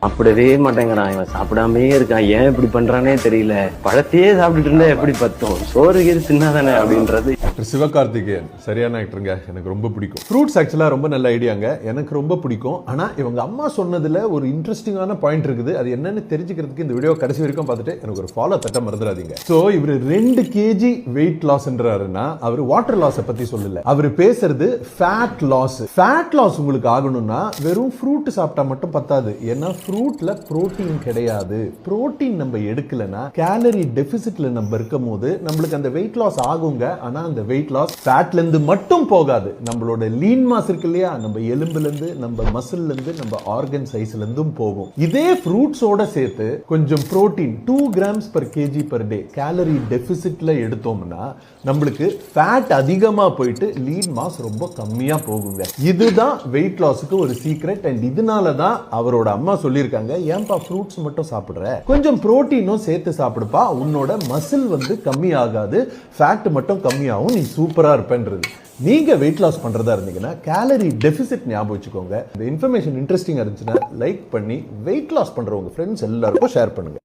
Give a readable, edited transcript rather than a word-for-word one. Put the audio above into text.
சாப்பிடவே மாட்டேங்கிறான். இவன் சாப்பிடாமே இருக்கான். ஏன் இப்படி பண்றானே தெரியல. பழத்தையே சாப்பிட்டுட்டு இருந்தா எப்படி பத்தும்? சோறு கீது தின்னாதானே அப்படின்றது. டாக்டர் சிவகார்த்திகேயன் சரியான ஆக்டருங்க. எனக்கு ரொம்ப பிடிக்கும். ஃப்ரூட்ஸ் ஆக்சுவலா ரொம்ப நல்ல ஐடியாங்க. எனக்கு ரொம்ப பிடிக்கும். ஆனா இவங்க அம்மா சொன்னதுல ஒரு இன்ட்ரெஸ்டிங்கான பாயிண்ட் இருக்குது. அது என்னன்னு தெரிஞ்சுக்கிறதுக்கு இந்த வீடியோ கடைசி வரைக்கும் பார்த்துட்டு எனக்கு ஒரு ஃபாலோ தட்ட மறந்துடாதீங்க. சோ இவர் 2 kg வெயிட் லாஸ்ன்றாருன்னா அவர் வாட்டர் லாஸ் பத்தி சொல்லல. அவர் பேசுறது ஃபேட் லாஸ். ஃபேட் லாஸ் உங்களுக்கு ஆகணும்னா வெறும் ஃப்ரூட் சாப்பிட்டா மட்டும் பத்தாது. ஏன்னா ஃப்ரூட்ல புரோட்டீன் கிடையாது. புரோட்டீன் நம்ம எடுக்கலனா கேலரி டெபிசிட்ல நம்ம இருக்கும்போது நம்மளுக்கு அந்த வெயிட் லாஸ் ஆகுங்க. ஆனா அந்த வெயிட் லாஸ் ஃபேட்ல இருந்து மட்டும் போகாது. நம்மளோட லீன் மாஸ் இருக்கு இல்லையா, நம்ம எலும்புல இருந்து, நம்ம மசில்ல இருந்து, நம்ம ஆர்கன் சைஸ்ல இருந்தும் போகும். இதே ஃப்ரூட்ஸோட சேர்த்து கொஞ்சம் protein 2 grams per kg per day calorie டெபிசிட்ல எடுத்தோம்னா நம்மளுக்கு ஃபேட் அதிகமா போயிட்டு லீன் மாஸ் ரொம்ப கம்மியா போகுங்க. இதுதான் வெயிட் லாஸ்க்கு ஒரு சீக்ரெட். அண்ட் இதனால தான் அவரோட அம்மா சொல்லியிருக்காங்க, ஏன்பா ஃப்ரூட்ஸ் மட்டும் சாப்பிடுற, கொஞ்சம் புரோட்டீனும் சேர்த்து சாப்பிடுப்பா, உன்னோட மசில் வந்து கம்மி ஆகாது, ஃபேட் மட்டும் கம்மியாகும், நீ சூப்பரா இருப்பேன்றது. நீங்க வெயிட் லாஸ் பண்றதா இருந்தீங்கன்னா கேலரி டெபிசிட் ஞாபகம் வச்சுக்கோங்க. இந்த இன்ஃபர்மேஷன் இன்ட்ரெஸ்டிங்கா இருந்துச்சுன்னா லைக் பண்ணி வெயிட் லாஸ் பண்றவங்க ஃப்ரெண்ட்ஸ் எல்லாருக்கும் ஷேர் பண்ணுங்க.